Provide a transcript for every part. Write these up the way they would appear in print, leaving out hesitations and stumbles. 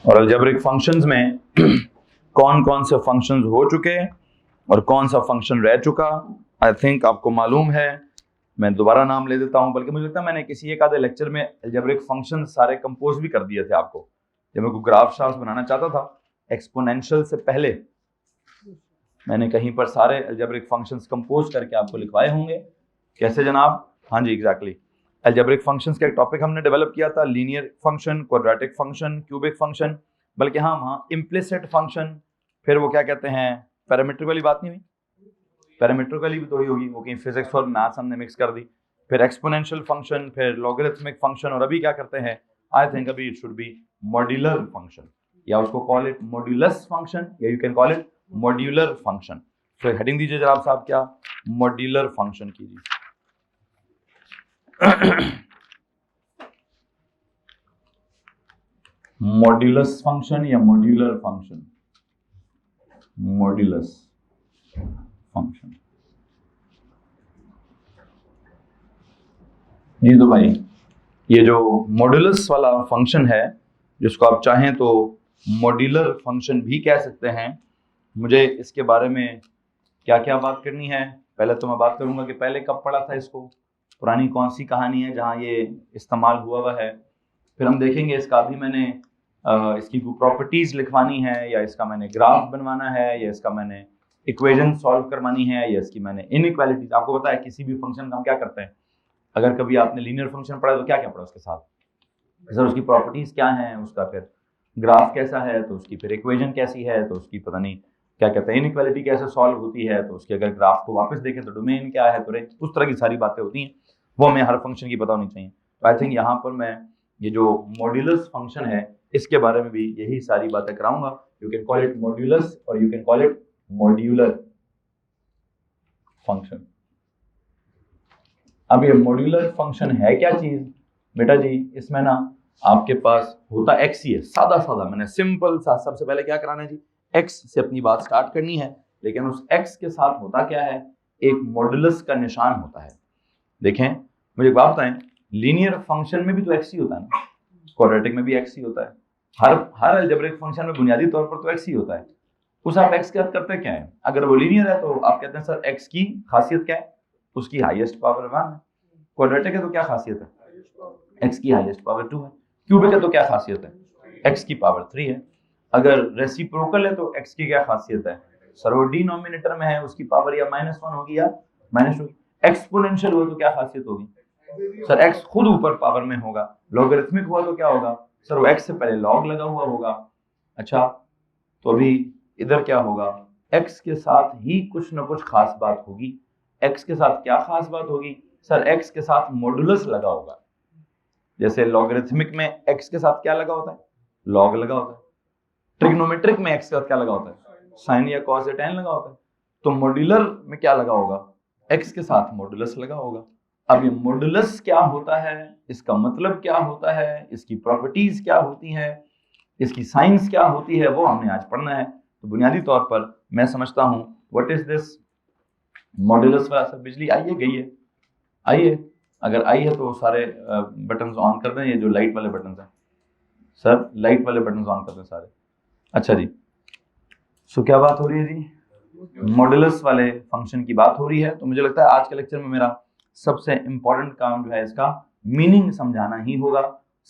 और algebraic functions में कौन कौन से फंक्शंस हो चुके और कौन सा फंक्शन रह चुका, आई थिंक आपको मालूम है। मैं दोबारा नाम ले देता हूं, बल्कि मुझे लगता है मैंने किसी एक आधे लेक्चर में अलजेब्रिक फंक्शन सारे कंपोज भी कर दिए थे आपको। जब मैं कोई ग्राफ शाफ्ट बनाना चाहता था एक्सपोनेंशियल से पहले, मैंने कहीं पर सारे अलजेब्रिक फंक्शंस कंपोज करके आपको लिखवाए होंगे। कैसे जनाब? हाँ जी, एग्जैक्टली। अलजेब्रिक फंक्शंस का एक टॉपिक हमने डेवलप किया था, linear function, quadratic function, cubic function, बल्कि हाँ वहाँ इम्प्लिसिट फंक्शन, फिर वो क्या कहते हैं, पैरामीट्रिक वाली बात नहीं हुई, पैरामीट्रिक वाली भी तो ही होगी, वो कहीं फिजिक्स और मैथ्स हमने मिक्स कर दी, फिर एक्सपोनेंशियल फंक्शन, फिर लॉगरिथमिक फंक्शन, और अभी क्या करते हैं, आई थिंक अभी it should be modular function, या उसको कॉल इट मॉड्यूलस फंक्शन, या you can call it modular function. तो हेडिंग दीजिए जनाब साहब, क्या मॉड्यूलर फंक्शन कीजिए। मॉड्यूलस फंक्शन या मॉड्यूलर फंक्शन? Modulus function. जी तो भाई, ये जो मॉड्यूलस वाला फंक्शन है, जिसको आप चाहें तो मॉड्यूलर फंक्शन भी कह सकते हैं, मुझे इसके बारे में क्या क्या बात करनी है। पहले तो मैं बात करूंगा कि पहले कब पढ़ा था इसको, पुरानी कौन सी कहानी है जहां ये इस्तेमाल हुआ है। फिर हम देखेंगे इसका भी मैंने इसकी कोई प्रॉपर्टीज लिखवानी है, या इसका मैंने ग्राफ बनवाना है, या इसका मैंने इक्वेशन सॉल्व करवानी है, या इसकी मैंने इनइक्वालिटीज। आपको पता है किसी भी फंक्शन का हम क्या करते हैं, अगर कभी आपने लीनियर फंक्शन पढ़ा तो क्या क्या पढ़ा उसके साथ, सर उसकी प्रॉपर्टीज क्या हैं, उसका फिर ग्राफ कैसा है, तो उसकी फिर इक्वेशन कैसी है, तो उसकी पता नहीं क्या कहते हैं इनइक्वालिटी कैसे सॉल्व होती है, तो उसके अगर ग्राफ को वापस देखें तो डोमेन क्या है, तो उस तरह की सारी बातें होती हैं, वो हमें हर फंक्शन की पता होनी चाहिए। तो आई थिंक यहाँ पर मैं ये जो मॉड्यूलस फंक्शन है इसके बारे में भी यही सारी बातें कराऊंगा। You can call it modulus और you can call it modular function. अब ये मॉड्यूलर फंक्शन है क्या चीज बेटा जी? इसमें ना आपके पास होता एक्स ही है, सादा सादा, मैंने सिंपल सा सबसे पहले क्या कराना है जी, एक्स से अपनी बात स्टार्ट करनी है, लेकिन उस एक्स के साथ होता क्या है, एक मॉड्यूलस का निशान होता है। देखें मुझे एक बात बताएं, लीनियर फंक्शन में भी तो एक्स ही होता है ना, क्वाड्रेटिक में भी एक्स ही होता है, हर अलजेब्रिक फंक्शन में बुनियादी तौर पर तो एक्स ही होता है। उस आप एक्स के साथ करते क्या है, अगर वो लीनियर है तो आप कहते हैं सर एक्स की खासियत क्या है, उसकी हाईएस्ट पावर 1 है। क्वाड्रेटिक है तो क्या खासियत है, एक्स की हाईएस्ट पावर 2 है। क्यूबिक है तो क्या खासियत है, एक्स की पावर 3 है। अगर रेसिप्रोकल है तो एक्स की क्या खासियत है, सर वो डिनोमिनेटर में है, उसकी पावर या -1 होगी या -2। एक्सपोनेंशियल हुआ तो क्या खासियत होगी, सर एक्स खुद ऊपर पावर में होगा। लॉगरिथमिक हुआ तो क्या होगा, सर वो एक्स से पहले लॉग लगा हुआ होगा। अच्छा, तो अभी इधर क्या होगा, एक्स के साथ ही कुछ ना कुछ खास बात होगी। एक्स के साथ क्या खास बात होगी, सर एक्स के साथ मॉड्यूलस लगा होगा। जैसे लॉगरिथमिक में एक्स के साथ क्या लगा होता है, लॉग लगा होता है। ट्रिग्नोमेट्रिक में एक्स के साथ क्या लगा होता है, साइन या कॉस या टैन लगा होता है। तो मॉड्यूलर में क्या लगा होगा, एक्स के साथ मॉड्यूलस लगा होगा। अब ये मॉड्यूलस क्या होता है, इसका मतलब क्या होता है, इसकी प्रॉपर्टीज क्या होती है, इसकी साइंस क्या होती है, वो हमने आज पढ़ना है। तो बुनियादी तौर पर मैं समझता हूं व्हाट इज दिस मॉड्यूलस वाला। सर बिजली आई है गई है, आइए, अगर आई है तो सारे बटन्स ऑन कर दें, ये जो लाइट वाले बटन्स हैं सर, लाइट वाले बटन्स ऑन कर दें सारे। अच्छा जी, सो क्या बात हो रही है जी, मॉड्यूलस वाले फंक्शन की बात हो रही है। तो मुझे लगता है आज के लेक्चर में मेरा सबसे इंपॉर्टेंट काम जो है इसका मीनिंग समझाना ही होगा।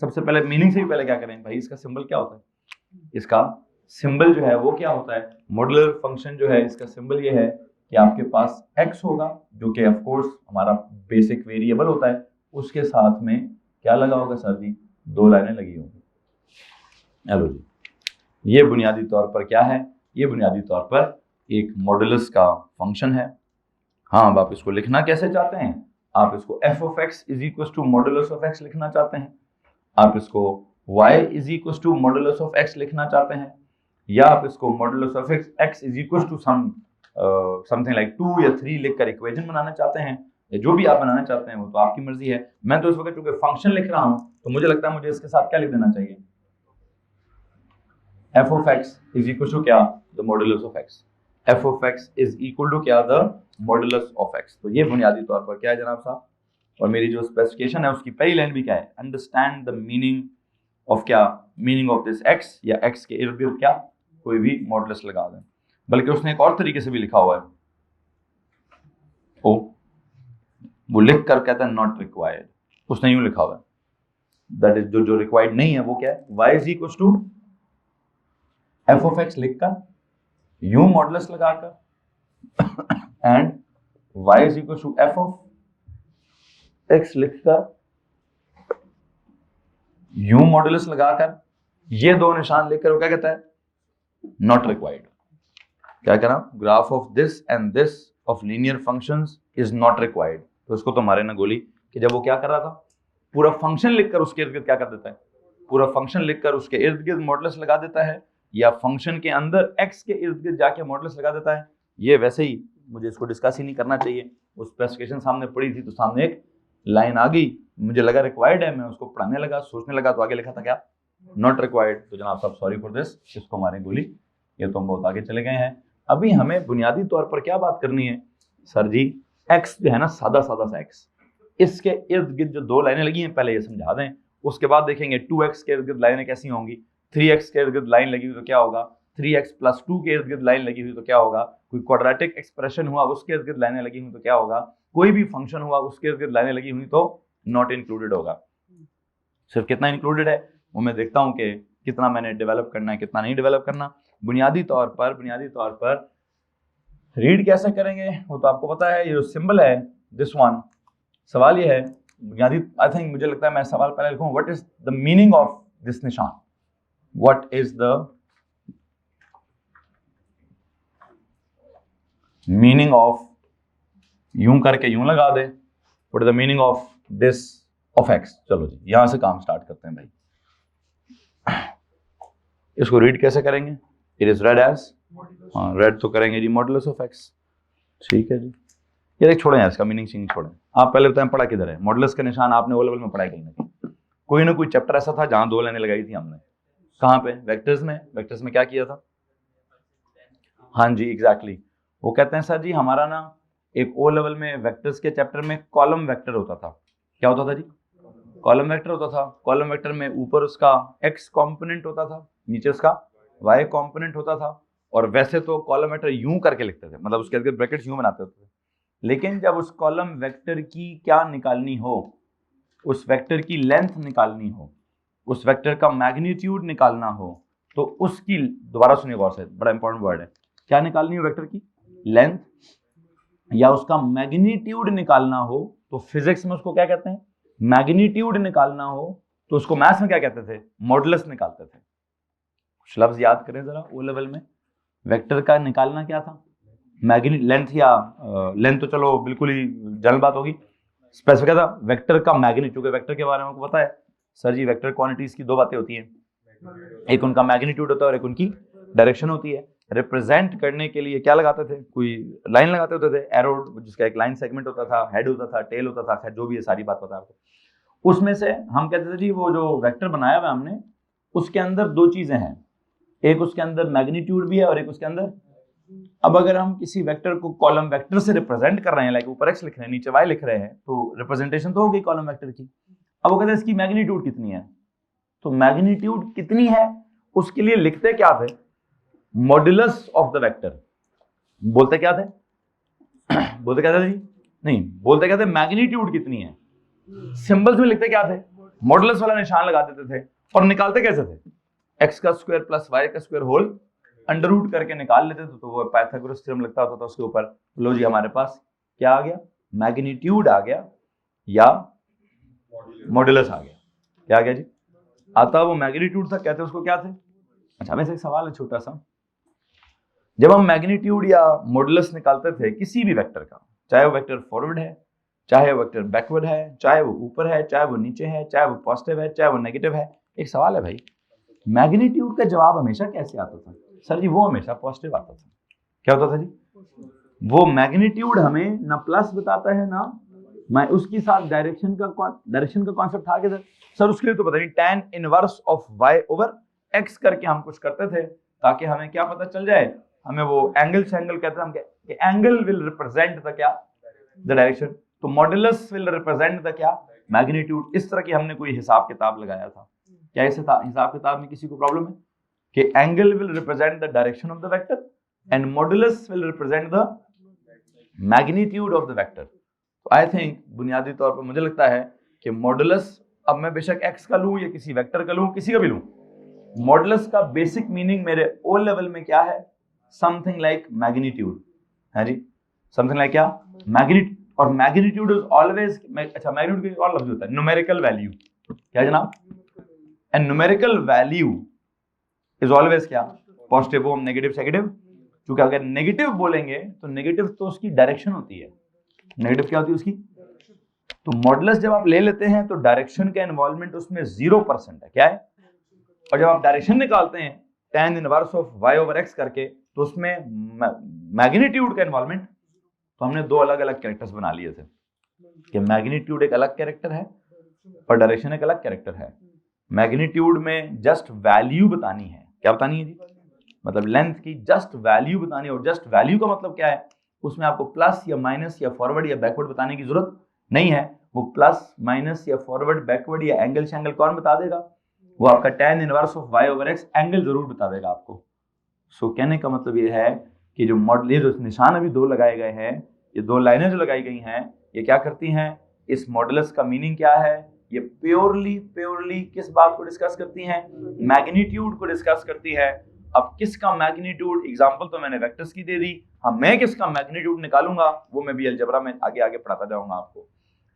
सबसे पहले मीनिंग से भी पहले क्या करें भाई, इसका सिंबल क्या होता है, इसका सिंबल जो है वो क्या होता है। मॉड्यूलर फंक्शन जो है इसका सिंबल ये है कि आपके पास x होगा, जो कि ऑफ कोर्स हमारा बेसिक वेरिएबल होता है, उसके साथ में क्या लगा होगा सर जी, 2 लाइनें लगी होंगी। हेलो जी, ये बुनियादी तौर पर क्या है, ये बुनियादी तौर पर एक मॉड्यूलस का फंक्शन है। हाँ, अब आप इसको लिखना कैसे चाहते हैं, आप इसको f of x is equal to modulus of x लिखना चाहते हैं, आप इसको y is equal to modulus of x लिखना चाहते हैं, या आप इसको मॉड्यूलस of x is equal to something like 2 या 3 लिखकर इक्वेशन बनाना चाहते हैं, या जो भी आप बनाना चाहते हैं वो तो आपकी मर्जी है। मैं तो इस वक्त चूंकि फंक्शन लिख रहा हूं तो मुझे लगता है मुझे इसके साथ क्या लिख देना चाहिए, f of x is equal to क्या, the modulus of x। f of x is equal to क्या, द मॉड्यूलस ऑफ x। तो ये बुनियादी तौर पर क्या है जनाब साहब, और मेरी जो स्पेसिफिकेशन है उसकी पहली लाइन भी क्या है, अंडरस्टैंड द मीनिंग ऑफ क्या, मीनिंग ऑफ दिस एक्स, या एक्स के इर्द गिर्द क्या कोई भी मॉडुलस लगा दें। बल्कि उसने एक और तरीके से भी लिखा हुआ है, वो लिख कर कहता है नॉट रिक्वायर्ड, उसने यूं लिखा हुआ है, दैट इज जो रिक्वायर्ड नहीं है वो क्या है, y is equal to f of x लिखकर यूं मॉडुलस लगाकर and y is equal to f of x लिखकर यूं मॉडुलस लगाकर, ये दो निशान लिखकर वो क्या कहता है, नॉट रिक्वायर्ड। क्या कह रहा हूं, graph of this and this of linear functions is not required. तो इसको तो हमारे ना गोली कि जब वो क्या कर रहा था, पूरा फंक्शन लिखकर उसके इर्द गिर्द क्या कर देता है, पूरा फंक्शन लिखकर उसके इर्द गिर्द मॉडुलस लगा देता है, या फंक्शन के अंदर x के इर्द गिर्द जाके मॉडुलस लगा देता है। ये वैसे ही मुझे इसको डिस्कस ही नहीं करना चाहिए, उस स्पेसिफिकेशन सामने पड़ी थी तो सामने एक लाइन आ गई, मुझे लगा रिक्वायर्ड है, मैं उसको पढ़ाने लगा, सोचने लगा, तो आगे लिखा था क्या, नॉट रिक्वायर्ड। तो जनाब साहब सॉरी फॉर दिस, इसको हमारे गोली, ये तो हम बहुत आगे चले गए हैं। अभी हमें बुनियादी तौर पर क्या बात करनी है सर जी, x जो है ना सादा सादा सा x, इसके इर्द गिर्द जो दो लाइनें लगी हैं पहले ये समझा दें, उसके बाद देखेंगे 2x के इर्द गिर्द लाइनें कैसी होंगी, 3x के इर्द गिर्द लाइन लगी हुई तो क्या होगा, 3x प्लस 2 के इर्द गिर्द लाइन लगी हुई तो क्या होगा, कोई क्वाड्रेटिक एक्सप्रेशन हुआ उसके इर्द गिर्द लाइनें लगी हुई तो क्या होगा, कोई भी फंक्शन हुआ उसके इर्द गिर्द लाइनें लगी हुई तो नॉट इंक्लूडेड होगा। सिर्फ कितना इंक्लूडेड है वो मैं देखता हूँ कि कितना मैंने डेवलप करना है कितना नहीं डेवलप करना। बुनियादी तौर पर रीड कैसे करेंगे वो तो आपको पता है, ये जो सिंबल है दिस वन, सवाल ये है बुनियादी, आई थिंक मुझे लगता है मैं सवाल पहले लिखूं, what is the meaning of this निशान, what is the meaning of, यूं करके यूं लगा दे, what is the meaning of this of X. चलो जी यहां से काम स्टार्ट करते हैं भाई, इसको रीड कैसे करेंगे, इट इज रेड एज, हाँ रेड तो करेंगे जी मॉडुलस ऑफ एक्स, ठीक है जी। ये देख छोड़ें इसका मीनिंग सीनिंग छोड़ें, आप पहले बताएं पढ़ा किधर है मॉडुलस का निशान, आपने ओ लेवल में पढ़ा कहीं ना कोई चैप्टर ऐसा था जहां दो लाइनें लगाई थी हमने, कहां पे, वेक्टर्स में। वेक्टर्स में क्या किया था, हाँ जी एग्जैक्टली, वो कहते हैं सर जी हमारा ना एक ओ लेवल में वेक्टर्स के चैप्टर में कॉलम वेक्टर होता था, क्या होता था जी, कॉलम वेक्टर होता था। कॉलम वेक्टर में ऊपर उसका x कंपोनेंट होता था, नीचे उसका y कंपोनेंट होता था, और वैसे तो कॉलम वेक्टर यूं करके लिखते थे, मतलब उसके अंदर ब्रैकेट्स यूं बनाते होते थे, लेकिन जब उस कॉलम वेक्टर की क्या निकालनी हो, उस वेक्टर की लेंथ निकालनी हो, उस वेक्टर का मैग्नीट्यूड निकालना हो, तो उसकी, दोबारा सुनिए गौर से, बड़ा इंपॉर्टेंट वर्ड है, क्या निकालनी हो, वेक्टर की लेंथ या उसका मैग्नीट्यूड निकालना हो, तो फिजिक्स में उसको क्या कहते हैं, मैग्नीट्यूड निकालना हो, तो उसको मैथ्स में क्या कहते थे, मॉडुलस निकालते थे। कुछ लफ्ज याद करें जरा, ओ लेवल में वेक्टर का निकालना क्या था, मैग्नी लेंथ, या लेंथ तो चलो बिल्कुल ही जनरल बात होगी, स्पेसिफिक क्या था, वेक्टर का मैग्नीट्यूड। वेक्टर के बारे में आपको पता है सर जी, वेक्टर क्वांटिटीज की दो बातें होती हैं, एक उनका मैग्नीट्यूड होता है और एक उनकी डायरेक्शन होती है। रिप्रेजेंट करने के लिए क्या लगाते थे, कोई लाइन लगाते होते थे, एरो जिसका एक लाइन सेगमेंट होता था, हेड होता था, टेल होता था, खैर जो भी है सारी बात पता है आपको। उसमें से हम कहते थे जी वो जो वेक्टर बनाया हुआ हमने, उसके अंदर दो चीजें हैं, एक उसके अंदर मैग्नीट्यूड भी है और एक उसके अंदर, अब अगर हम किसी वेक्टर को कॉलम वेक्टर से रिप्रेजेंट कर रहे हैं, लाइक ऊपर x लिख रहे हैं नीचे y लिख रहे हैं, तो रिप्रेजेंटेशन तो हो गई कॉलम वेक्टर की। अब वो कहते हैं इसकी मैग्नीट्यूड कितनी है, तो मैग्नीट्यूड कितनी है उसके लिए लिखते क्या थे, मॉडुलस ऑफ द वेक्टर। बोलते क्या थे बोलते क्या थे जी, नहीं बोलते क्या थे, मैग्नीट्यूड कितनी है, सिंबल्स में लिखते क्या थे, मॉडुलस वाला निशान लगा देते थे, और निकालते कैसे थे, x का स्क्वायर प्लस y का स्क्वायर होल अंडर रूट करके निकाल लेते थे, तो वो पाइथागोरस थ्योरम लगता होता था उसके ऊपर। लो जी हमारे पास क्या आ गया, मैग्नीट्यूड आ गया या मॉडुलस आ गया, क्या आ गया जी, आता वो मैग्नीट्यूड था, कहते उसको क्या थे। अच्छा वैसे एक सवाल है छोटा सा, जब हम मैग्नीट्यूड या मॉडुलस निकालते थे किसी भी वेक्टर का, चाहे वो वेक्टर फॉरवर्ड है, चाहे वो वेक्टर बैकवर्ड है, चाहे वो ऊपर है, चाहे वो नीचे है, चाहे वो पॉजिटिव है, चाहे वो नेगेटिव है, एक सवाल है भाई, मैग्नीट्यूड का जवाब हमेशा कैसे आता था सर जी, वो हमेशा पॉजिटिव आता था। क्या होता था जी, वो मैग्नीट्यूड हमें ना प्लस बताता है ना, मैं उसके साथ डायरेक्शन का कॉन्सेप्ट था कि सर उसके लिए तो पता नहीं, tan inverse of y over x करके हम कुछ करते थे ताकि हमें क्या पता चल जाए, हमें वो एंगल से एंगल कहते हैं हम कि एंगल विल रिप्रेजेंट द क्या, द डायरेक्शन, तो मॉडुलस विल रिप्रेजेंट द क्या, मैग्नीट्यूड। इस तरह की हमने कोई हिसाब किताब लगाया था, क्या इस हिसाब किताब में किसी को प्रॉब्लम है कि angle will represent the direction of the vector and modulus will represent the magnitude of the vector? तो आई थिंक बुनियादी तौर पर मुझे लगता है कि मॉडुलस, अब मैं बेशक x का लूं या किसी वेक्टर का लूं, किसी का भी लूं, मॉडुलस का बेसिक मीनिंग मेरे ओ लेवल में क्या है? समथिंग लाइक मैग्नीट्यूड है जी, समथिंग लाइक क्या? मैग्नीट्यूड। और मैग्नीट्यूड इज ऑलवेज, अच्छा मैग्नीट्यूड का और लफ्ज होता है न्यूमेरिकल वैल्यू। क्या जनाब? And numerical value is always क्या? पॉजिटिव। वो हम नेगेटिव सेगेटिव, क्योंकि अगर नेगेटिव बोलेंगे तो नेगेटिव तो उसकी डायरेक्शन होती है। नेगेटिव क्या होती है उसकी? तो मॉडुलस जब आप ले लेते हैं तो डायरेक्शन का इन्वॉल्वमेंट उसमें 0% है। क्या है? और जब आप डायरेक्शन निकालते हैं tan inverse of y over x करके, तो उसमें मैग्नीट्यूड का इन्वॉल्वमेंट, तो हमने दो अलग अलग कैरेक्टर्स बना लिए थे कि मैग्नीट्यूड एक अलग कैरेक्टर है और डायरेक्शन एक अलग कैरेक्टर है। मैग्नीट्यूड में जस्ट वैल्यू बतानी है। क्या बतानी है जी? मतलब लेंथ की जस्ट वैल्यू बतानी है। और जस्ट वैल्यू का मतलब क्या है? उसमें आपको प्लस या माइनस या फॉरवर्ड या बैकवर्ड बताने की जरूरत नहीं है। वो प्लस माइनस या फॉरवर्ड बैकवर्ड या एंगल शैंगल कौन बता देगा? वो आपका tan inverse of y over x angle जरूर बता देगा आपको। सो कहने का मतलब ये है कि जो मॉडल, ये जो निशान अभी दो लगाए गए हैं, ये दो लाइनें जो लगाई गई हैं, ये क्या करती हैं? इस मॉडुलस का मीनिंग क्या है? ये प्योरली किस बात को डिस्कस करती हैं? मैग्नीट्यूड को डिस्कस करती है। अब किसका मैग्नीट्यूड? एग्जांपल तो मैंने वेक्टर्स की दे दी। हाँ, मैं किसका मैग्नीट्यूड निकालूंगा वो मैं भी अलजेब्रा में आगे आगे पढ़ाता जाऊंगा आपको,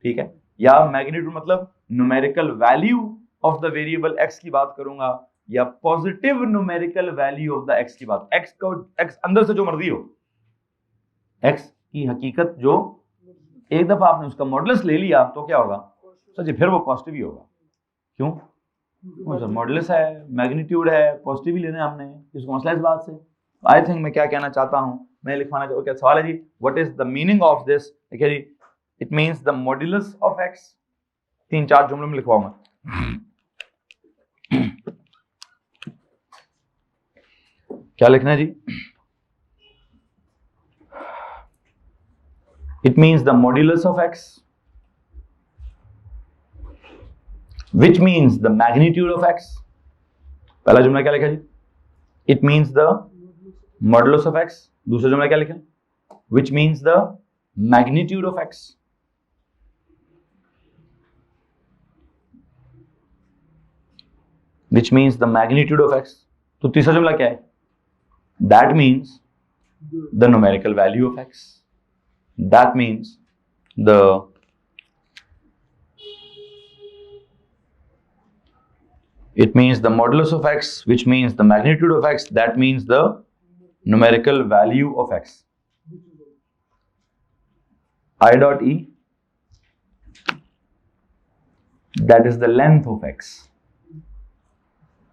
ठीक है? या मैग्नीट्यूड मतलब numerical value of the variable x की बात करूंगा, या positive numerical value of the x की बात। x को x अंदर से जो मर्जी हो, x की हकीकत जो एक दफा आपने उसका मॉडुलस ले लिया तो क्या होगा? सर जी फिर वो पॉजिटिव ही होगा। क्यों? सर मॉडुलस है, मैग्नीट्यूड है, पॉजिटिव ही लेना है हमने, इसको मसला इस बात से। आई थिंक मैं क्या कहना चाहता हूं, मैं लिखवाना चाहूँ, क्या सवाल है जी? What is the meaning of this? देखिए जी, it means the modulus of x। 3-4 जुमलों में लिखवाऊंगा। क्या लिखना है जी? It means the modulus of x, which means the magnitude of x। पहला जुमला क्या लिखा जी? It means the modulus of x। दूसरा जुमला क्या लिखा? Which means the magnitude of x। Which means the magnitude of x। तो तीसरा जुमला क्या है? That means the numerical value of x. That means it means the modulus of x, which means the magnitude of x. That means the numerical value of x. I dot e, that is the length of x.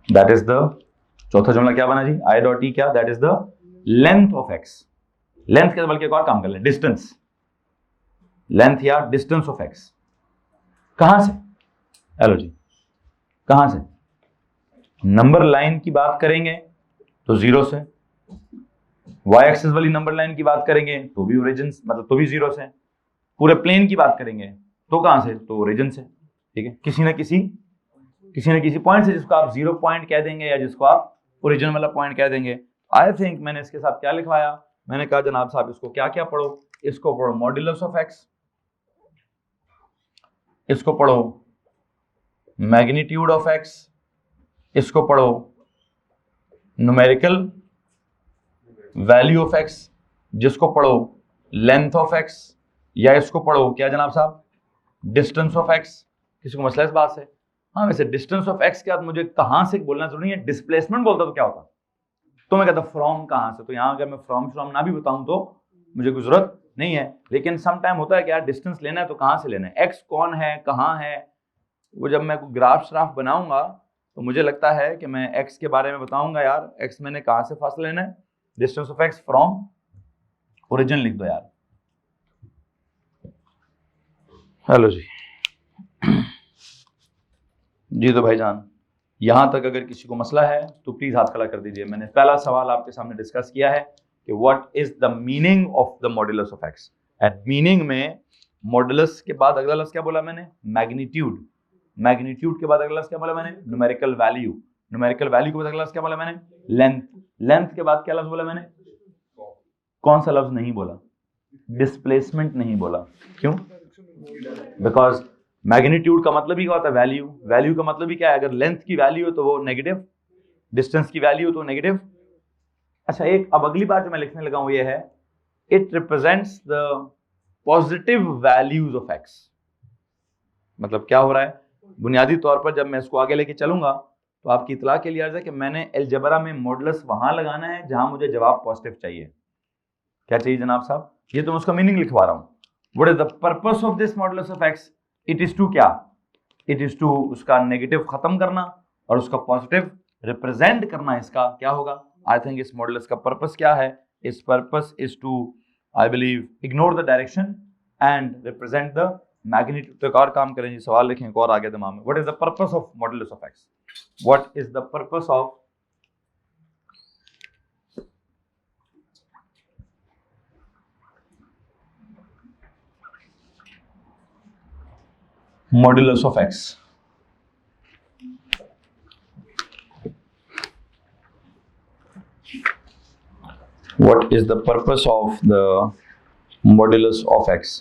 That is the चौथा जुमला क्या बना जी? I dot E क्या? That is the length of x. Length के बल्कि एक और काम कर लें, डिस्टेंस। लेंथ या डिस्टेंस ऑफ एक्स कहां से? हेलो जी, कहां से? नंबर लाइन की बात करेंगे तो 0 से, वाई एक्सिस वाली नंबर लाइन की बात करेंगे तो भी ओरिजिन, मतलब तो भी 0 से। पूरे प्लेन की बात करेंगे तो कहां से? तो ओरिजिन से, ठीक है? किसी न किसी पॉइंट से, जिसको आप 0 पॉइंट कह देंगे या जिसको आप ओरिजिन वाला पॉइंट कह देंगे। आई थिंक मैंने इसके साथ क्या लिखवाया? मैंने कहा जनाब साहब इसको क्या क्या पढ़ो? इसको पढ़ो मॉड्यूलस ऑफ एक्स, इसको पढ़ो मैग्नीट्यूड ऑफ एक्स, इसको पढ़ो न्यूमेरिकल वैल्यू ऑफ एक्स, जिसको पढ़ो लेंथ ऑफ एक्स, या इसको पढ़ो क्या जनाब साहब? Distance of x. किसी को मसला इस बात से? हाँ, वैसे डिस्टेंस ऑफ एक्स के बाद मुझे कहां से बोलना जरूरी है? डिस्प्लेसमेंट बोलता तो क्या होता? तो मैं कहता फ्रॉम कहां से। तो यहां अगर मैं फ्रॉम ना भी बताऊं तो मुझे कोई जरूरत नहीं है। लेकिन सम टाइम होता है कि यार डिस्टेंस लेना है तो कहां से लेना है? एक्स कौन है, कहां है? वो जब मैं ग्राफ श्राफ बनाऊंगा तो मुझे लगता है कि मैं एक्स के बारे में बताऊंगा, यार एक्स मैंने कहां से फासला लेना है? Distance of x from origin लिख दो यार। हेलो जी जी, तो भाईजान यहां तक अगर किसी को मसला है तो प्लीज हाथ खड़ा कर दीजिए। मैंने पहला सवाल आपके सामने डिस्कस किया है कि what is the meaning of the modulus of x. And meaning में मॉड्यूलस के बाद अगला लफ्ज क्या बोला मैंने? मैग्नीट्यूड। मैग्नीट्यूड के बाद अगला लफ्ज क्या बोला मैंने? Numerical value. न्यूमेरिकल वैल्यू के बाद अगला लफ्ज क्या बोला मैंने? लेंथ। लेंथ के बाद क्या लफ्ज बोला मैंने? कौन सा लफ्ज नहीं बोला? डिस्प्लेसमेंट नहीं बोला। क्यों? बिकॉज मैग्नीट्यूड का मतलब ही क्या होता है? वैल्यू। वैल्यू का मतलब ही क्या है? अगर लेंथ की वैल्यू हो तो वो नेगेटिव, डिस्टेंस की वैल्यू हो तो नेगेटिव। अच्छा, एक अब अगली बात जो मैं लिखने लगा हूं ये है, it represents the positive values of x. मतलब क्या हो रहा है? बुनियादी तौर पर जब मैं इसको आगे लेके चलूंगा तो आपकी इतला के लिए अर्ज है कि मैंने अलजबरा में मॉडुलस वहां लगाना है जहां मुझे जवाब पॉजिटिव चाहिए। क्या चाहिए जनाब साहब? ये तो मैं उसका मीनिंग लिखवा रहा हूं। What is the purpose of this modulus of x? It is to क्या? इट इज टू उसका नेगेटिव खत्म करना और उसका पॉजिटिव रिप्रेजेंट करना। इसका क्या होगा? आई थिंक इस मॉडुलस का पर्पस क्या है? इस purpose is to, I believe, ignore the direction and represent the magnitude. तो एक और काम करें जी, सवाल लिखें एक और आगे दिमाग में। What is the purpose of modulus of x? What is the purpose of modulus of x? What is the purpose of the modulus of x?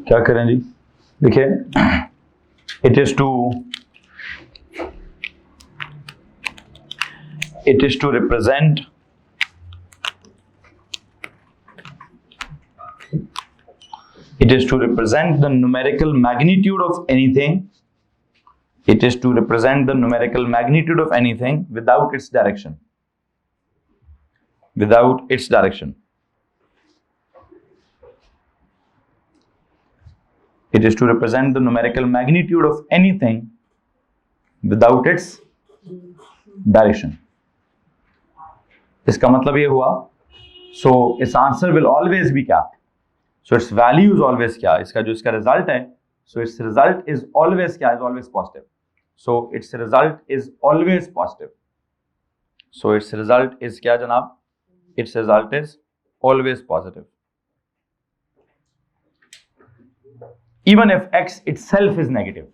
क्या करें जी? देखिए, it is to represent the numerical magnitude of anything. It is to represent the numerical magnitude of anything without its direction. Without its direction. It is to represent the numerical magnitude of anything without its direction. इसका मतलब ये हुआ, so its answer will always be क्या? So its value is always क्या? इसका जो इसका result है, so its result is always क्या? Is always positive. So its result is always positive. So its result is क्या जनाब? Its result is always positive. Even if x itself is negative.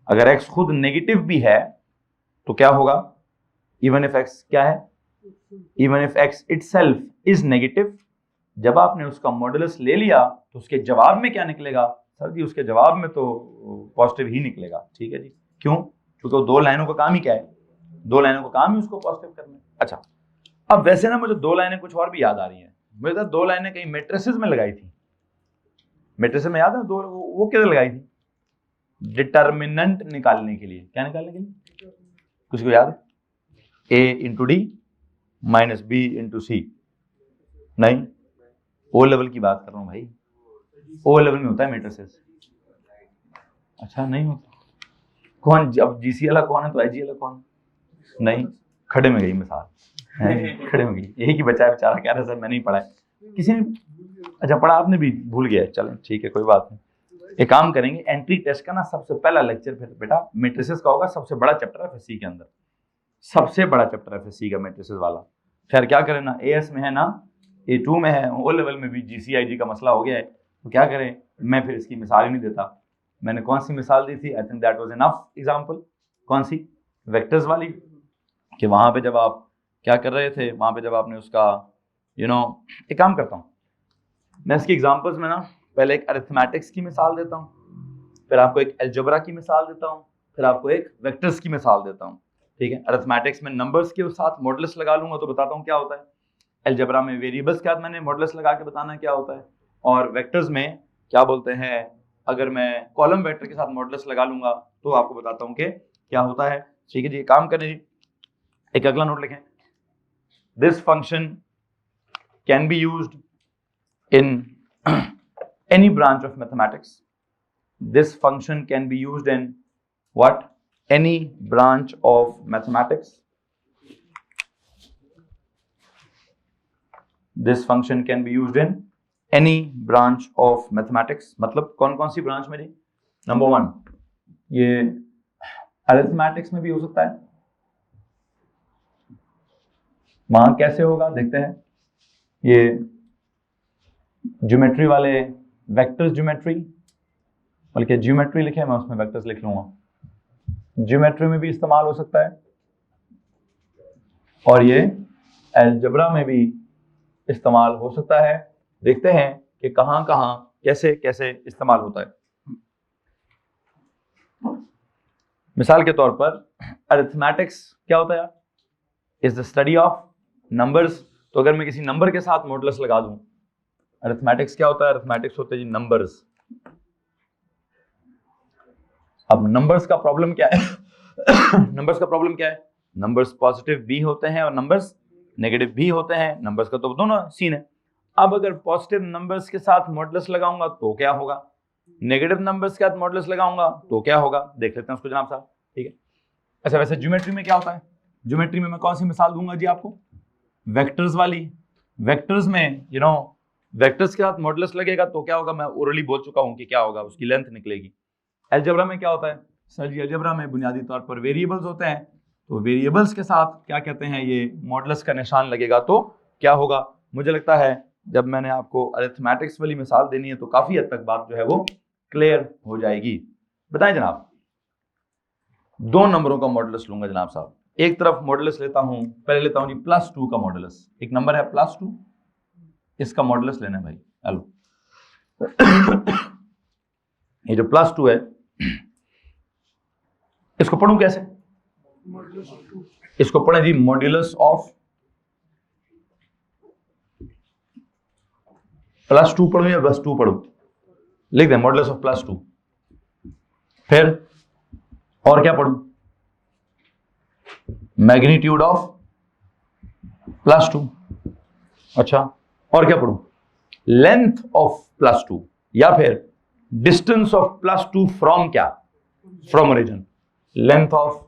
अगर x खुद negative भी है तो क्या होगा? Even if x क्या है? Even if x itself is negative, जब आपने उसका मॉडुलस ले लिया तो उसके जवाब में क्या निकलेगा? सर जी उसके जवाब में तो पॉजिटिव ही निकलेगा। ठीक है जी। क्यों? क्योंकि वो दो लाइनों का काम ही क्या है? दो लाइनों का काम ही उसको पॉजिटिव करना है। अच्छा, अब वैसे ना मुझे दो लाइनें कुछ और भी याद आ रही हैं। मुझे तो दो लाइनें कहीं मैट्रिसेस में लगाई थी। मैट्रिसेस में याद है दो, वो कैसे लगाई थी? डिटर्मिनेंट निकालने के लिए। क्या निकालने के लिए? कुछ को याद है? A into D minus B into C. नहीं, ओ लेवल की बात कर रहा हूँ भाई। ओ लेवल में होता है मैट्रिसेस। अच्छा, नहीं होता? कौन? अब जीसी वाला कौन है तो आईजी वाला कौन? नहीं, खड़े में गई मिसाल। खड़े में गई, यही की बचा है बेचारा, कह रहा सर मैंने ही पढ़ा है। किसी ने अच्छा पढ़ा, आपने भी भूल गया। चलें ठीक है, कोई बात नहीं। एक काम करेंगे, एंट्री टेस्ट का ना सबसे पहला लेक्चर फिर बेटा मैट्रिसेस का होगा। सबसे बड़ा चैप्टर है फिर के अंदर, सबसे बड़ा चैप्टर है फिर का मैट्रिसेस वाला। खैर क्या करें ना, एएस में है ना, A2 में है, ओ लेवल में भी जीसीआईजी का मसला हो गया है, तो क्या करें, मैं फिर इसकी मिसाल ही नहीं देता। मैंने कौन सी मिसाल दी थी? I think that was enough example. कौन सी? वेक्टर्स वाली। कि वहां पे जब आप क्या कर रहे थे, वहां पे जब आपने उसका एक काम करता हूँ मैं इसकी एग्जांपल्स में ना पहले एक अरिथमेटिक्स की मिसाल देता हूँ, फिर आपको एक अलजेब्रा की मिसाल देता हूँ, फिर आपको एक वेक्टर्स की मिसाल देता हूँ। ठीक है, अरिथमेटिक्स में नंबर्स के साथ मॉडुलस लगा लूंगा तो बताता हूँ क्या होता है। अलजेब्रा में वेरिएबल्स के साथ मैंने मॉडुलस लगा के बताना क्या होता है। और वेक्टर्स में क्या बोलते हैं, अगर मैं कॉलम वेक्टर के साथ मॉडुलस लगा लूंगा तो आपको बताता हूँ कि क्या होता है। ठीक है जी, काम करें जी, एक अगला नोट लिखें। This function can be used in any branch of mathematics. This function can be used in what? Any branch of mathematics. This function can be used in any branch of mathematics. मतलब कौन कौन सी branch में जी? Number 1, ये arithmetics में भी हो सकता है। वहां कैसे होगा देखते हैं। ये ज्योमेट्री वाले वेक्टर्स ज्योमेट्री, बल्कि ज्योमेट्री लिखे मैं उसमें वेक्टर्स लिख लूंगा, ज्योमेट्री में भी इस्तेमाल हो सकता है और ये अलजेब्रा में भी इस्तेमाल हो सकता है। देखते हैं कि कहां कहां कैसे कैसे इस्तेमाल होता है। मिसाल के तौर पर अरिथमेटिक्स क्या होता है? Is the study of numbers. तो अगर मैं किसी नंबर के साथ मॉडुलस लगा दूं, अरिथमेटिक्स क्या होता है? अरिथमेटिक्स होते हैं जी नंबर्स। अब नंबर्स का प्रॉब्लम क्या है? नंबर्स का प्रॉब्लम क्या है? नंबर्स पॉजिटिव भी होते हैं और नंबर्स नेगेटिव भी होते हैं। नंबर्स का तो दोनों सीन है। अब अगर पॉजिटिव नंबर्स के साथ मॉडुलस लगाऊंगा तो क्या होगा, नेगेटिव नंबर्स के साथ मॉडुलस लगाऊंगा तो क्या होगा, देख लेते हैं उसको जनाब साहब। ठीक है। अच्छा, वैसे ज्योमेट्री में क्या होता है? ज्योमेट्री में मैं कौन सी मिसाल दूंगा जी आपको? वेक्टर्स वाली। वेक्टर्स में वेक्टर्स के साथ मॉडुलस लगेगा तो क्या होगा, मैं ओरली बोल चुका हूं कि क्या होगा, उसकी लेंथ निकलेगी। अलजेब्रा में क्या होता है? सर जी अलजेब्रा में बुनियादी तौर पर वेरिएबल्स होते हैं, तो वेरिएबल्स के साथ क्या कहते हैं, ये मॉडुलस का निशान लगेगा तो क्या होगा। मुझे लगता है जब मैंने आपको अरिथमेटिक्स वाली मिसाल देनी है तो काफी हद तक बात जो है वो क्लियर हो जाएगी। बताएं जनाब, दो नंबरों का मॉडुलस लूंगा जनाब साहब। एक तरफ मॉडुलस लेता हूं, पहले लेता हूं जी +2 का मॉडुलस। एक नंबर है +2, इसका मॉडुलस लेना है भाई। हेलो ये जो +2 है इसको पढ़ूं कैसे? इसको पढ़े जी मॉड्यूलस ऑफ +2 पढ़ूं या +2 पढ़ूं? लिख दें मॉड्यूलस ऑफ +2। फिर और क्या पढ़ूं? Magnitude of +2। अच्छा, और क्या पढ़ूं? लेंथ ऑफ +2 या फिर डिस्टेंस ऑफ +2 फ्रॉम क्या? From origin. लेंथ ऑफ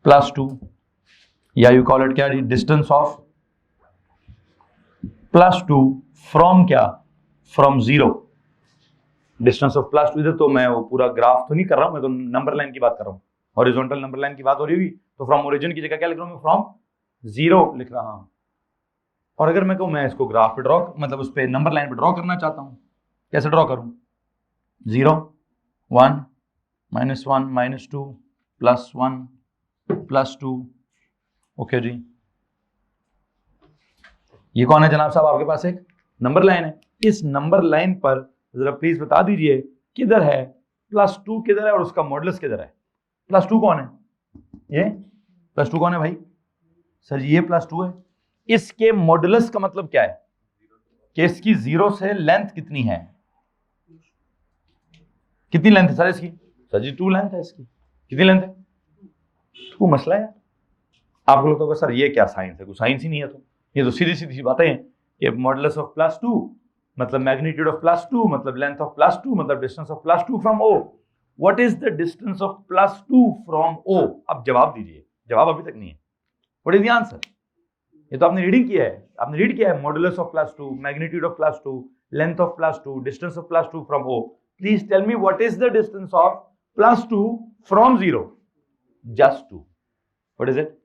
+2 या यू कॉल इट क्या? डिस्टेंस ऑफ +2 फ्रॉम क्या? फ्रॉम 0। डिस्टेंस ऑफ +2, इधर तो मैं वो पूरा ग्राफ तो नहीं कर रहा हूं, मैं तो नंबर लाइन की बात कर रहा हूं। हॉरिजॉन्टल नंबर लाइन की बात हो रही होगी तो फ्रॉम ओरिजिन की जगह क्या लिख रहा हूं मैं? फ्रॉम 0 लिख रहा हूं। और अगर मैं कहूं मैं इसको ग्राफ पे ड्रॉ, मतलब उस पे नंबर लाइन पे ड्रॉ करना चाहता हूं, कैसे ड्रॉ करूं? 0 1 -1 -2 +1 +2। ओके जी, ये कौन है जनाब साहब? आपके पास एक नंबर लाइन है। इस नंबर लाइन पर जरा प्लीज बता दीजिए किधर है +2, किधर है और उसका मॉडुलस किधर है? +2 कौन है? ये +2 कौन है भाई? सर जी ये +2 है। इसके मॉडुलस का मतलब क्या है कि इसकी 0 से लेंथ कितनी है? कितनी लेंथ है सर इसकी? सर जी 2 लेंथ है इसकी। कितनी लेंथ है? 2। मसला है आप लोग तो सर ये क्या साइंस है? कुछ साइंस ही नहीं है। तो ये तो सीधी सीधी सी बातें हैं कि मॉडुलस ऑफ +2 मतलब मैग्नीट्यूड ऑफ +2 मतलब लेंथ ऑफ +2 मतलब distance of +2 from O। What is the distance of +2 from O? अब जवाब दीजिए। जवाब अभी तक नहीं है। What is the answer? ये तो आपने रीडिंग किया है, आपने रीड किया है modulus of +2, magnitude of +2, length of +2, distance of +2 from O। Please tell me what is the distance of +2 from 0? Just 2। What is it?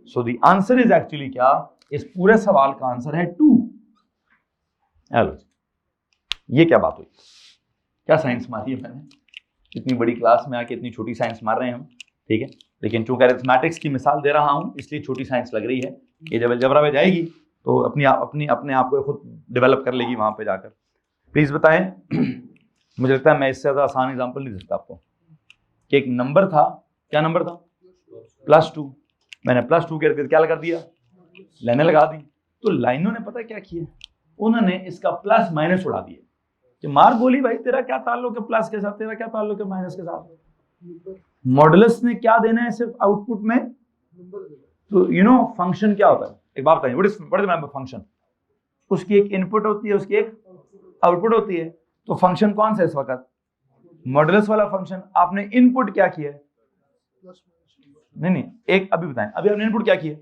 So the answer is actually क्या? इस पूरे सवाल का आंसर है 2। हेलो, ये क्या बात हुई? क्या साइंस मारी है मैंने? इतनी बड़ी क्लास में आके इतनी छोटी साइंस मार रहे हैं हम। ठीक है, लेकिन चूंकि अरिथमेटिक्स की मिसाल दे रहा हूं इसलिए छोटी साइंस लग रही है। ये जब अलजेब्रा में जाएगी तो अपने आप को खुद डेवलप कर लेगी वहां पे जाकर। प्लीज बताएं मुझे लगता है मैं इससे ज्यादा आसान एग्जांपल नहीं दे सकता आपको कि एक नंबर था, क्या नंबर था? +2। मैंने +2 के इर्द गिर्द क्या लगा दिया? लाइनें लगा दी। तो लाइनों ने पता क्या किया? उन्होंने इसका प्लस माइनस उड़ा दिए कि मार बोली भाई तेरा क्या ताल्लुक है प्लस के साथ, तेरा क्या ताल्लुक है माइनस के साथ। मॉडुलस ने क्या देना है? सिर्फ आउटपुट में। तो यू नो फंक्शन क्या होता है? एक बात बताइए, व्हाट इज फंक्शन? उसकी एक इनपुट होती है, उसकी एक आउटपुट होती है। तो फंक्शन कौन सा है इस वक्त? मॉडुलस वाला फंक्शन। आपने इनपुट क्या किया है? नहीं, एक अभी बताएं, अभी आपने इनपुट क्या किया?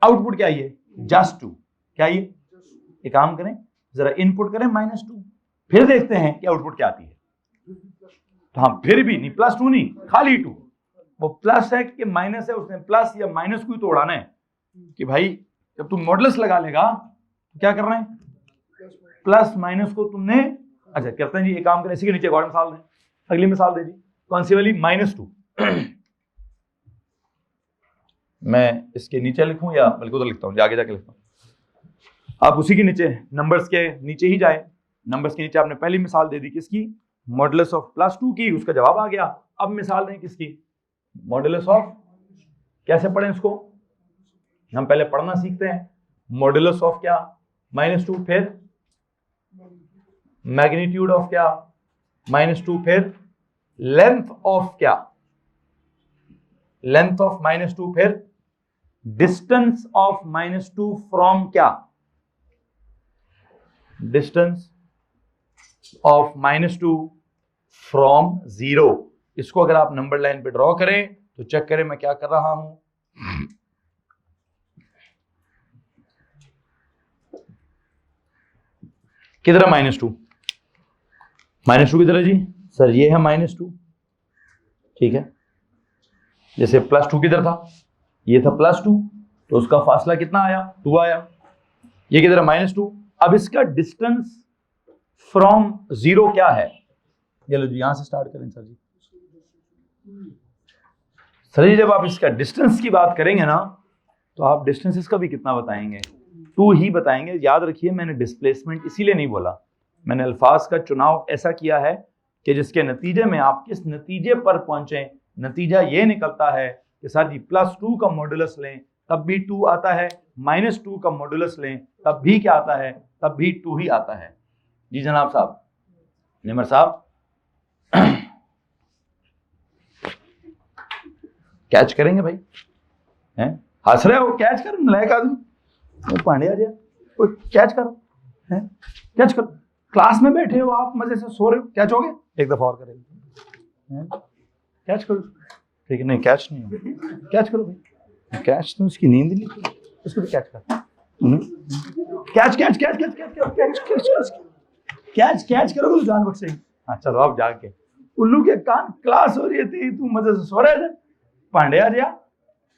आउटपुट क्या है? जस्ट 2। क्या ये? एक काम करें जरा, इनपुट करें -2, फिर देखते हैं कि आउटपुट क्या आती है। तो हाँ, फिर भी नहीं, +2 नहीं, खाली 2। वो प्लस है कि माइनस है, उसने प्लस या माइनस को ही तो उड़ाना है कि भाई जब तुम मॉडुलस लगा लेगा तो क्या करना है? प्लस माइनस को तुमने, अच्छा करते हैं जी एक काम करें, इसी के नीचे एक और मिसाल दें, अगली मिसाल दे जी, कौन सी वाली, -2। मैं इसके नीचे लिखूं या बल्कि उधर लिखता हूं, आगे जाके लिखता हूं, आप उसी के नीचे नंबर्स के नीचे ही जाए। नंबर्स के नीचे आपने पहली मिसाल दे दी किसकी, मॉडुलस ऑफ +2 की, उसका जवाब आ गया। अब मिसाल दें किसकी, मॉडुलस ऑफ, कैसे पढ़ें इसको, हम पहले पढ़ना सीखते हैं। मॉडुलस ऑफ क्या, -2, फिर मैग्नीट्यूड ऑफ क्या, -2, फिर लेंथ ऑफ क्या, लेंथ ऑफ -2, फिर डिस्टेंस ऑफ -2 फ्रॉम क्या, डिस्टेंस ऑफ -2 फ्रॉम 0। इसको अगर आप नंबर लाइन पे ड्रॉ करें तो चेक करें मैं क्या कर रहा हूं, किधर है -2, -2 किधर है जी, सर ये है -2, ठीक है। जैसे +2 किधर था, ये था +2, तो उसका फासला कितना आया, 2 आया। ये किधर है, -2। अब इसका डिस्टेंस फ्रॉम 0 क्या है, चलो जी यहां से स्टार्ट करें सर जी। सर जी जब आप इसका डिस्टेंस की बात करेंगे ना, तो आप डिस्टेंस इसका भी कितना बताएंगे, 2 ही बताएंगे। याद रखिए मैंने डिस्प्लेसमेंट इसीलिए नहीं बोला, मैंने अल्फाज का चुनाव ऐसा किया है कि जिसके नतीजे में आप किस नतीजे पर पहुंचे। नतीजा ये निकलता है कि सर जी +2 का मॉडुलस लें तब भी 2 आता है, -2 का मॉडुलस लें तब भी क्या आता है, तब भी 2 ही आता है। जी जनाब साहब, निमर साहब कैच करेंगे भाई, हैं हंस रहे हो, कैच करो नलायक आदमी, पांड्या जी कैच करो, हैं कैच करो, क्लास में बैठे हो आप मजे से सो रहे हो, कैच हो गए, एक दफा और करेंगे, कैच करो, ठीक है, नहीं कैच नहीं हो, कैच करो भाई, कैच तो उसकी नींद नहीं, उसको भी कैच कर, catch catch catch catch catch catch catch catch करो तो जान बख्शेगी। हाँ चलो आप जाके, उल्लू के कान, क्लास हो रही थी, तू मजे से सो रहे थे, पांड्या जी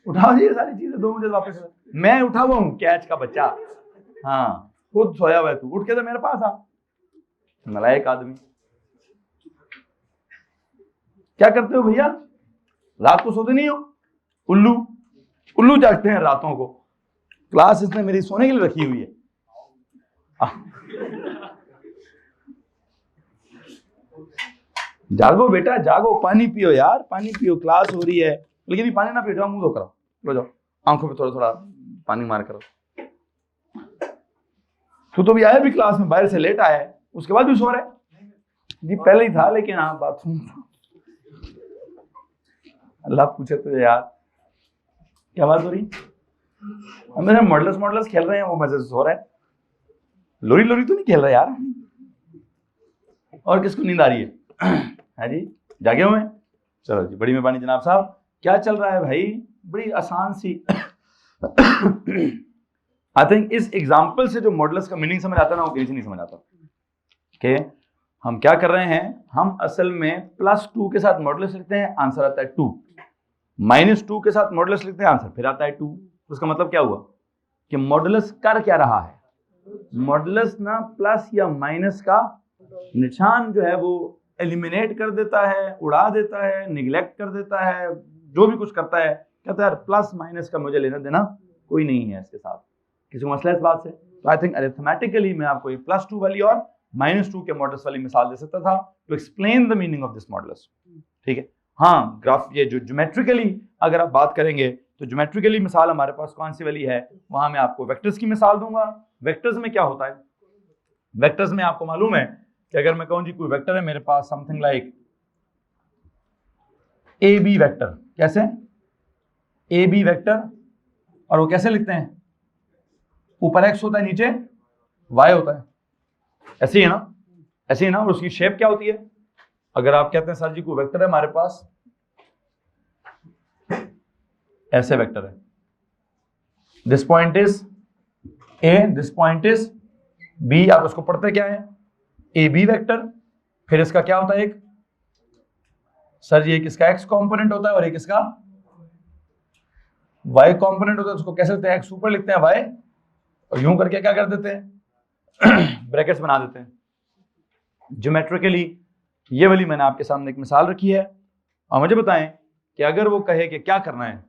उठाओ जी ये सारी चीजें, 2 मुझे वापस, मैं उठा हुआ हूँ कैच का बच्चा, हाँ खुद सोया हुआ है, तू उठ के तो मेरे पास आ, नलायक आदमी। क्या करते हो भैया, रात को सोते नहीं हो, उल्लू उल्लू जागते हैं रातों को, क्लास इसने मेरी सोने के लिए रखी हुई है। जागो बेटा जागो, पानी पियो यार, पानी पियो, क्लास हो रही है, लेकिन पानी ना पियो, जाओ मुंह धो करो, लो जाओ, आंखों पे थोड़ा थोड़ा पानी मार करो। तो भी आया भी क्लास में, बाहर से लेट आया है, उसके बाद भी सो रहा है जी, पहले ही था लेकिन हाँ बाथरूम, अल्लाह पूछे तो यार क्या बात हो रही, हम मेरे मॉडल्स खेल रहे हैं, वो मजे से सो रहा है, लोरी लोरी तो नहीं खेल रहा यार। और किसको नींद आ रही है, है जी, जागे हुए हैं, चलो जी बड़ी मेहरबानी जनाब साहब। क्या चल रहा है भाई, बड़ी आसान सी आई थिंक इस एग्जाम्पल से जो मॉडल्स का मीनिंग समझ आता है ना, वो कहीं से नहीं समझ आता कि हम क्या कर रहे हैं। हम असल में +2 के साथ मॉडल्स लिखते हैं, आंसर आता है 2, -2 के साथ मॉडल्स लिखते हैं, आंसर फिर आता है 2। उसका मतलब क्या हुआ कि मॉडल्स कर क्या रहा है, मॉडल्स ना प्लस या माइनस का निशान जो है वो एलिमिनेट कर देता है, उड़ा देता है, निगलेक्ट कर देता है, जो भी कुछ करता है, कहता है प्लस माइनस का मुझे लेना देना कोई नहीं है इसके साथ, किसी को मसला इस बात से। तो आई थिंक अरिथमेटिकली मैं आपको ये +2 वाली और -2 के मॉडल्स वाली मिसाल दे सकता था to explain the meaning of this models, ठीक है। हाँ ग्राफ, ये जो ज्योमेट्रिकली अगर आप बात करेंगे तो ज्योमेट्रिकली मिसाल हमारे पास कौन सी वाली है, वहां मैं आपको वेक्टर्स की मिसाल दूंगा। वेक्टर्स में क्या होता है, वेक्टर्स में आपको मालूम है कि अगर मैं कहूं जी कोई वेक्टर है मेरे पास something like A B vector, कैसे ए बी वेक्टर, और वो कैसे लिखते हैं, ऊपर x होता है नीचे y होता है, ऐसे ही है ना, ऐसे ही ना। और उसकी शेप क्या होती है, अगर आप कहते हैं सर जी कोई वेक्टर है हमारे पास, ऐसे वेक्टर है, this point is a, this point is b, आप उसको पढ़ते क्या है ए बी वेक्टर। फिर इसका क्या होता है, एक सर जी एक इसका x कंपोनेंट होता है और एक इसका y कंपोनेंट होता है, उसको कैसे लिखते हैं, x ऊपर लिखते हैं y, और यूं करके क्या कर देते हैं ब्रैकेट्स बना देते हैं ज्योमेट्रिकली। ये वाली मैंने आपके सामने एक मिसाल रखी है और मुझे बताएं कि अगर वो कहे कि क्या करना है,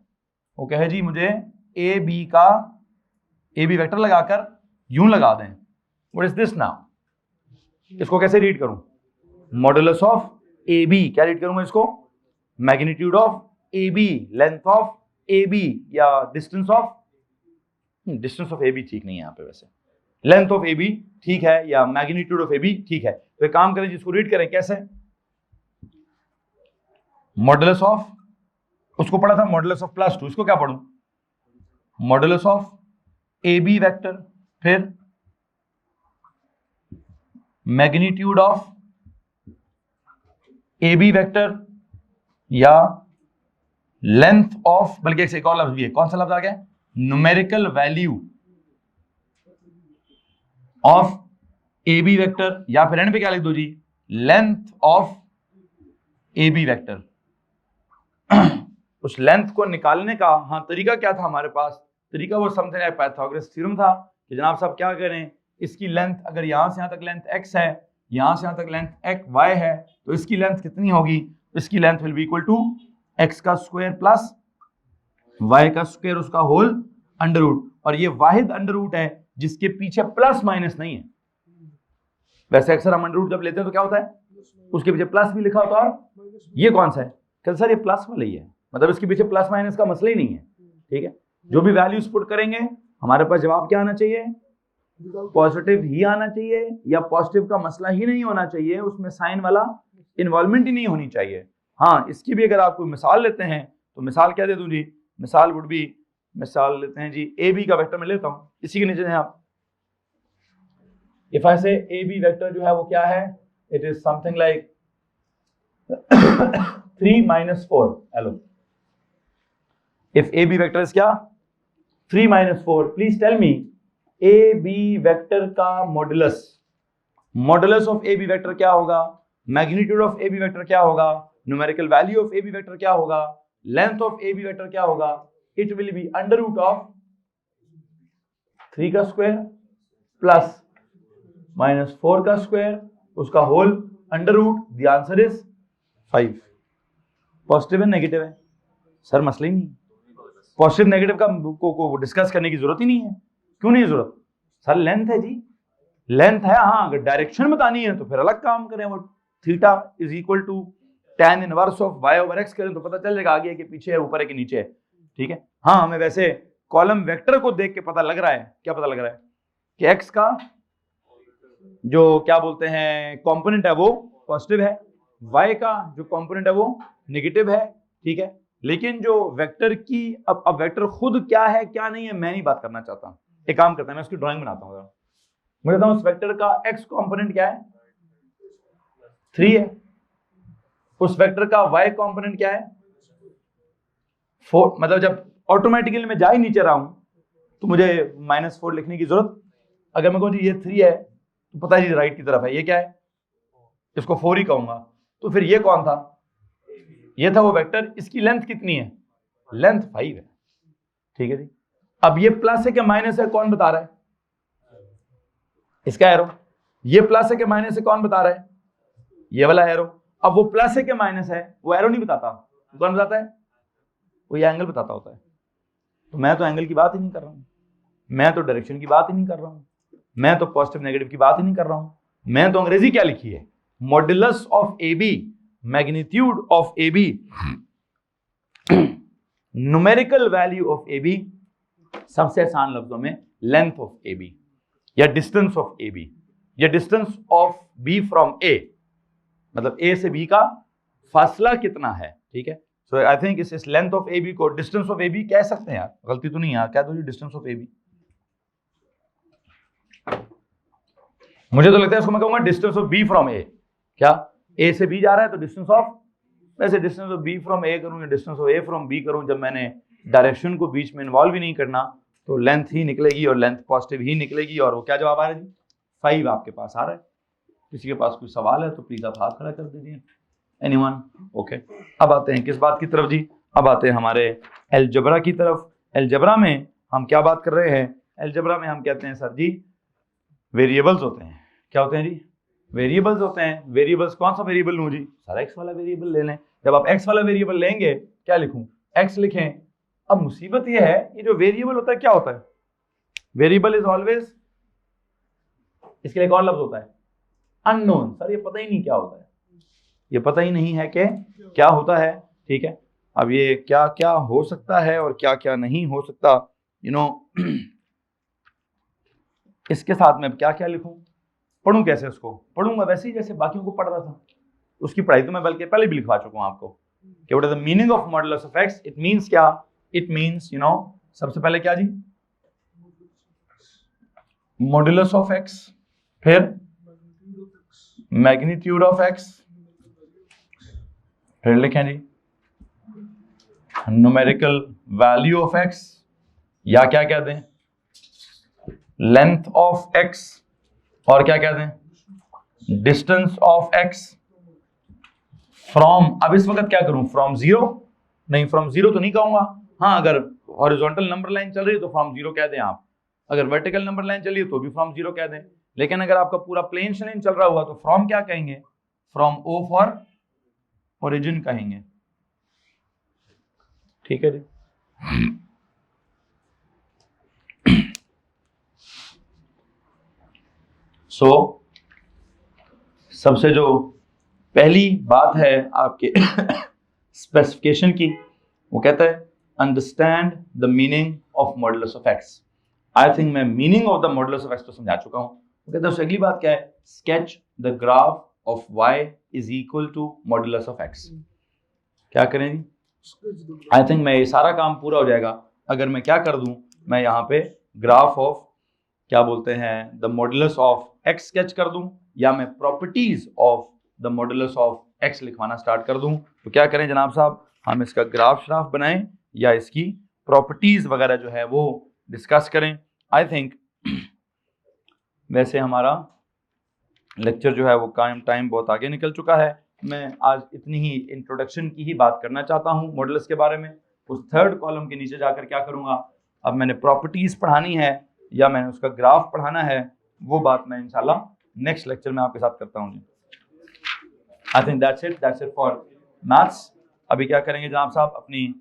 वो कहे जी मुझे ए बी वेक्टर लगाकर यूं लगा दें, व्हाट इज दिस नाउ, इसको कैसे रीड करूं? मॉडुलस ऑफ ए बी, क्या रीड करूंगा इसको? Magnitude of A B, length of A B, या डिस्टेंस ऑफ ए बी ठीक नहीं है यहाँ पे, वैसे लेंथ ऑफ ए बी ठीक है, या मैग्नीट्यूड ऑफ ए बी ठीक है। तो एक काम करें, जिसको रीड करें कैसे? मॉडुलस ऑफ, उसको पढ़ा था मॉडुलस ऑफ +2, इसको क्या पढ़ूं? Modulus of A B vector, फिर magnitude of A B vector, या लेंथ ऑफ, बल्कि एक और लफ्ज भी है, कौन सा लफ्ज आ गया? Numerical value of A B vector, या फिर एंड पे क्या लिख दो जी? Length of A B vector. उस लेंथ को निकालने का तरीका क्या था हमारे पास? तरीका वो समथिंग लाइक पाइथागोरस थ्योरम था कि जनाब साहब क्या करें, इसकी लेंथ अगर यहां से यहां तक लेंथ x है, यहां से यहां तक लेंथ y है, तो इसकी लेंथ कितनी होगी? इसकी length will be equal to x का स्क्वायर प्लस y का स्क्वायर, उसका होल अंडर रूट। और ये वाहिद अंडर रूट है जिसके पीछे प्लस माइनस नहीं है। वैसे अक्सर हम अंडर रूट जब लेते हैं तो क्या होता है, उसके पीछे प्लस भी लिखा होता है, और ये कौन सा है? कहते सर ये प्लस वाला ही है, मतलब इसके पीछे प्लस माइनस का मसला ही नहीं है। ठीक है, जो भी वैल्यूज पुट करेंगे हमारे पास जवाब क्या आना चाहिए? पॉजिटिव ही आना चाहिए, या पॉजिटिव का मसला ही नहीं होना चाहिए, उसमें साइन वाला इन्वॉल्वमेंट ही नहीं होनी चाहिए। हाँ, इसकी भी अगर आप कोई मिसाल लेते हैं तो मिसाल क्या दे दूं जी? मिसाल वुड बी, मिसाल लेते हैं जी ए बी का वेक्टर मैं लेता हूं, इसी के नीचे हैं आप। इफ आई से ए बी वेक्टर जो है वो क्या है? It is something like 3 - 4। Hello, if A B vector is क्या? 3 - 4। Please tell me A B vector का modulus, modulus of A B vector क्या होगा? Magnitude of A B vector क्या होगा? Numerical value of A B vector क्या होगा? Length of A B vector क्या होगा? It will be under root of 3 का स्क्वायर प्लस -4 का स्क्वायर, उसका whole under root. The answer is 5। Positive है नेगेटिव है? सर मसला ही नहीं, पॉजिटिव नेगेटिव का को डिस्कस करने की जरूरत ही नहीं है। क्यों नहीं जरूरत? सर लेंथ है जी, लेंथ है। हाँ, अगर डायरेक्शन बतानी है तो फिर अलग काम करें, वो theta is equal to tan inverse of y over x करें तो पता चल जाएगा आगे है कि पीछे है, ऊपर है कि नीचे है। ठीक है, हाँ, हमें वैसे कॉलम वेक्टर को देख के पता लग रहा है, क्या पता लग रहा है कि x का जो क्या बोलते हैं कंपोनेंट है वो पॉजिटिव है, y का जो कंपोनेंट है वो नेगेटिव है। ठीक है, लेकिन जो वेक्टर की अब वेक्टर खुद क्या है क्या नहीं है मैं नहीं बात करना चाहता। एक काम करता है, मैं उसकी ड्राइंग बनाता हूँ। मुझे बताऊं उस वेक्टर का x कंपोनेंट क्या है? 3 है। उस वेक्टर का y कंपोनेंट क्या है? 4। मतलब जब ऑटोमेटिकली मैं जा ही नीचे रहा हूं तो मुझे -4 लिखने की जरूरत, अगर मैं कहूँ जी ये 3 है तो पता है जी राइट की तरफ है, ये क्या है? इसको 4 ही कहूंगा। तो फिर ये कौन था? ये था वो वेक्टर। इसकी लेंथ कितनी है? लेंथ 5 है। ठीक है जी, अब ये प्लस है कि माइनस है कौन बता रहा है? इसका एरो। ये प्लस है कि माइनस है कौन बता रहा है? ये वाला एरो। अब वो प्लस है कि माइनस है वो एरो नहीं बताता, कौन बताता है? वो ये एंगल बताता होता है। तो मैं तो एंगल की बात ही नहीं कर रहा हूं, मैं तो डायरेक्शन की बात ही नहीं कर रहा हूं, मैं तो पॉजिटिव नेगेटिव की बात ही नहीं कर रहा हूं। मैं तो अंग्रेजी क्या लिखी है? Modulus of A B, magnitude of A B, numerical value of A B, सबसे आसान लफ्जों में लेंथ ऑफ ए बी या डिस्टेंस ऑफ ए बी, या distance of B from A, मतलब ए से बी का फासला कितना है। ठीक है, सो आई थिंक इस लेंथ ऑफ ए बी को डिस्टेंस ऑफ ए बी कह सकते हैं यार, गलती तो नहीं है यार, कह दो डिस्टेंस ऑफ ए बी। मुझे तो लगता है इसको मैं कहूंगा distance of B from A. क्या ए से बी जा रहा है तो डिस्टेंस ऑफ, वैसे distance of B from A करूं या distance of A from B करूं, जब मैंने डायरेक्शन को बीच में इन्वॉल्व ही नहीं करना तो लेंथ ही निकलेगी और लेंथ पॉजिटिव ही निकलेगी। और वो क्या जवाब आ रहा है जी? 5 आपके पास आ रहा है। किसी के पास कोई सवाल है तो प्लीज आप हाथ खड़ा कर दीजिए। एनीवन? ओके, अब आते हैं किस बात की तरफ जी? अब आते हैं हमारे अलजेब्रा की तरफ। अलजेब्रा में हम क्या बात कर रहे हैं? अलजेब्रा में हम कहते हैं सर जी वेरिएबल्स होते हैं। क्या होते हैं जी? वेरिएबल्स होते हैं। वेरिएबल्स कौन सा वेरिएबल लूं जी? सारा एक्स वाला वेरिएबल ले लें। जब आप एक्स वाला वेरिएबल लेंगे, क्या लिखूं? एक्स लिखें। अब मुसीबत ये है, ये जो वेरिएबल होता है क्या होता है? वेरिएबल इज ऑलवेज, इसके लिए एक और लफ्ज होता है अननोन। सर ये पता ही नहीं क्या होता है, ये पता ही नहीं है कि क्या होता है। ठीक है, अब ये क्या क्या हो सकता है और क्या क्या नहीं हो सकता, यू नो इसके साथ में क्या क्या लिखूं, पढ़ूं कैसे? उसको पढ़ूंगा वैसे ही जैसे बाकियों को पढ़ रहा था। उसकी पढ़ाई तो मैं बल्कि पहले भी लिखवा चुका हूं आपको कि what is the meaning of modulus of x. It means क्या? इट मींस सबसे पहले क्या जी? मॉडुलस ऑफ एक्स, फिर मैग्नीट्यूड ऑफ एक्स, फिर लिखें जी न्यूमेरिकल वैल्यू ऑफ एक्स, या क्या कह दें लेंथ ऑफ एक्स, और क्या कह दें डिस्टेंस ऑफ एक्स फ्रॉम। अब इस वक्त क्या करूं? From zero? नहीं, फ्रॉम जीरो तो नहीं कहूंगा। हाँ, अगर हॉरिजॉन्टल नंबर लाइन चल रही है तो फ्रॉम जीरो कह दें आप, अगर वर्टिकल नंबर लाइन चल रही है तो भी फ्रॉम जीरो कह दें। लेकिन अगर आपका पूरा प्लेन लाइन चल रहा हुआ तो फ्रॉम क्या कहेंगे? फ्रॉम ओ फॉर ओरिजिन कहेंगे। ठीक है जी। सो सबसे जो पहली बात है आपके स्पेसिफिकेशन की, वो कहता है understand the meaning of modulus of X. I think मैं meaning of the modulus of X तो समझा चुका हूं। वो कहता है उससे अगली बात क्या है? Sketch the graph of y is equal to modulus of x. क्या करें जी? आई थिंक मैं ये सारा काम पूरा हो जाएगा अगर मैं क्या कर दूं, मैं यहाँ पे ग्राफ ऑफ क्या बोलते हैं the modulus of x sketch कर दूं, या मैं properties of the modulus of x लिखवाना स्टार्ट कर दूं। तो क्या करें जनाब साहब? हम इसका ग्राफ श्राफ बनाएं या इसकी प्रॉपर्टीज वगैरह जो है वो डिस्कस करें। आई थिंक वैसे हमारा लेक्चर जो है वो टाइम बहुत आगे निकल चुका है। मैं आज इतनी ही इंट्रोडक्शन की ही बात करना चाहता हूँ मॉडुलस के बारे में। उस थर्ड कॉलम के नीचे जाकर क्या करूँगा, अब मैंने प्रॉपर्टीज पढ़ानी है या मैंने उसका ग्राफ पढ़ाना है, वो बात मैं इंशाल्लाह नेक्स्ट लेक्चर में आपके साथ करता हूँ जी। I think that's it for maths. अभी क्या करेंगे जनाब साहब? अपनी